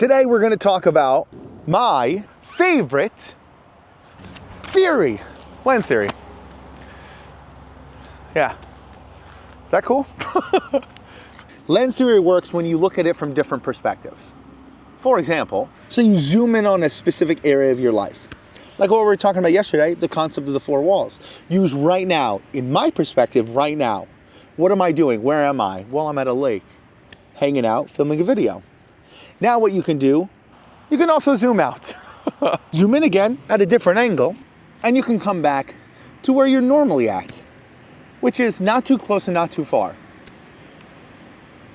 Today we're going to talk about my favorite theory, lens theory. Yeah, is that cool? Lens theory works when you look at it from different perspectives. For example, so you zoom in on a specific area of your life. Like what we were talking about yesterday, the concept of the four walls. Use right now, in my perspective, right now. What am I doing? Where am I? Well, I'm at a lake, hanging out, filming a video. Now what you can do, you can also zoom out. Zoom in again at a different angle, and you can come back to where you're normally at, which is not too close and not too far.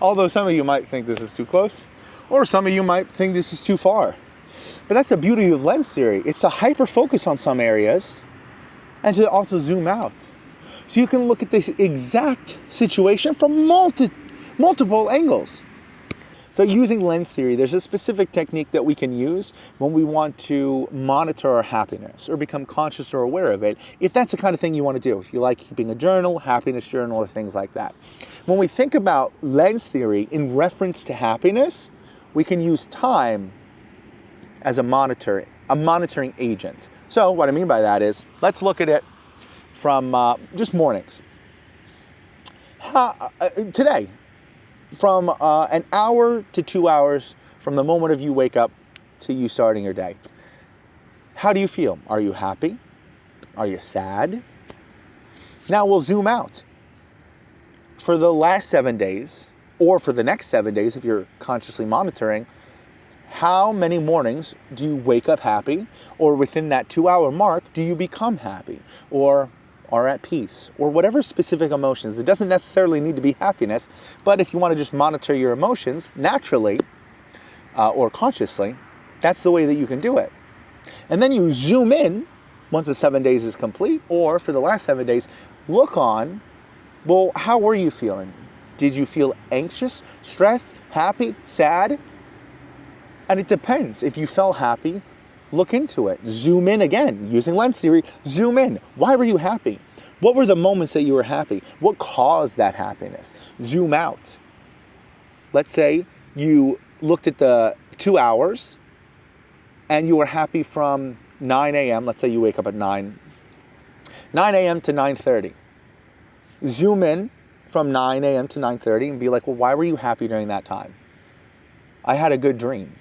Although some of you might think this is too close, or some of you might think this is too far. But that's the beauty of lens theory. It's to hyper-focus on some areas and to also zoom out. So you can look at this exact situation from multiple angles. So using lens theory, there's a specific technique that we can use when we want to monitor our happiness or become conscious or aware of it, if that's the kind of thing you want to do. If you like keeping a journal, happiness journal, or things like that. When we think about lens theory in reference to happiness, we can use time as a monitoring agent. So what I mean by that is, let's look at it from just mornings. Today, from an hour to 2 hours from the moment of you wake up to you starting your day. How do you feel? Are you happy? Are you sad? Now we'll zoom out. For the last 7 days, or for the next 7 days if you're consciously monitoring, how many mornings do you wake up happy? Or within that 2 hour mark, do you become happy? Or are at peace, or whatever specific emotions. It doesn't necessarily need to be happiness, but if you want to just monitor your emotions naturally or consciously, that's the way that you can do it. And then you zoom in once the 7 days is complete, or for the last 7 days, look on, well, how were you feeling? Did you feel anxious, stressed, happy, sad? And it depends. If you felt happy, look into it. Zoom in again. Using lens theory, zoom in. Why were you happy? What were the moments that you were happy? What caused that happiness? Zoom out. Let's say you looked at the 2 hours and you were happy from 9 a.m. Let's say you wake up at 9 a.m. to 9:30. Zoom in from 9 a.m. to 9:30 and be like, well, why were you happy during that time? I had a good dream.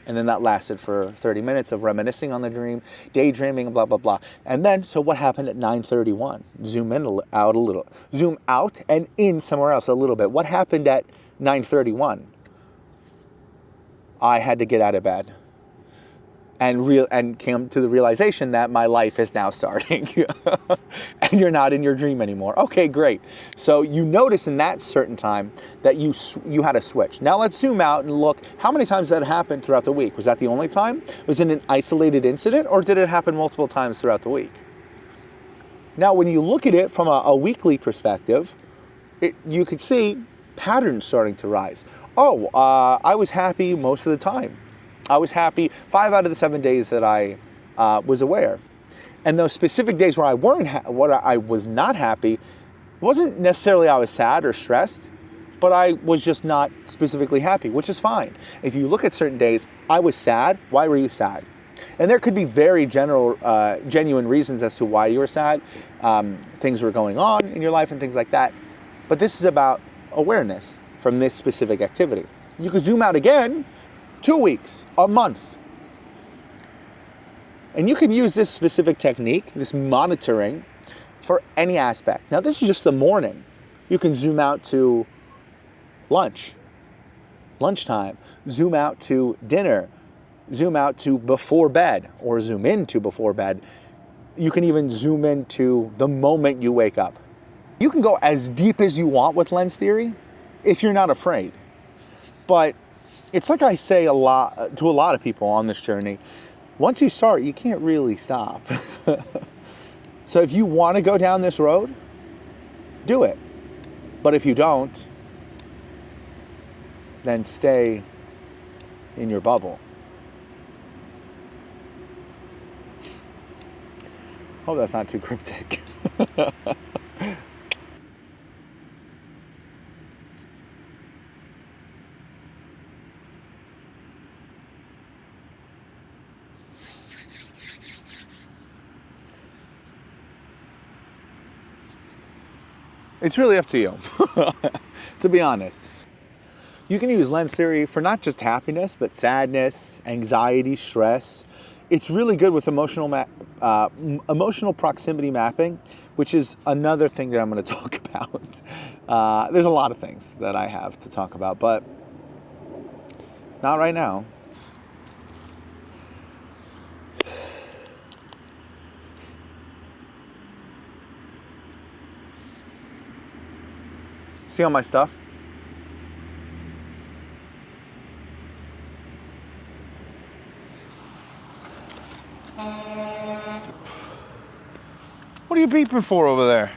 And then that lasted for 30 minutes of reminiscing on the dream, daydreaming, blah, blah, blah. And then, so what happened at 9:31? Zoom in out a little. Zoom out and in somewhere else a little bit. What happened at 9:31? I had to get out of bed and came to the realization that my life is now starting. And you're not in your dream anymore. Okay, great. So you notice in that certain time that you had a switch. Now let's zoom out and look, how many times that happened throughout the week? Was that the only time? Was it an isolated incident, or did it happen multiple times throughout the week? Now when you look at it from a weekly perspective, you could see patterns starting to rise. Oh, I was happy most of the time. I was happy 5 out of the 7 days that I was aware. And those specific days where I was not happy, wasn't necessarily I was sad or stressed, but I was just not specifically happy, which is fine. If you look at certain days, I was sad. Why were you sad? And there could be very genuine reasons as to why you were sad. Things were going on in your life and things like that. But this is about awareness from this specific activity. You could zoom out again 2 weeks, a month. And you can use this specific technique, this monitoring, for any aspect. Now, this is just the morning. You can zoom out to lunchtime, zoom out to dinner, zoom out to before bed, or zoom into before bed. You can even zoom into the moment you wake up. You can go as deep as you want with lens theory if you're not afraid. But it's like I say to a lot of people on this journey, once you start, you can't really stop. So if you want to go down this road, do it. But if you don't, then stay in your bubble. Hope that's not too cryptic. It's really up to you, to be honest. You can use lens theory for not just happiness, but sadness, anxiety, stress. It's really good with emotional proximity mapping, which is another thing that I'm going to talk about. There's a lot of things that I have to talk about, but not right now. See all my stuff? What are you beeping for over there?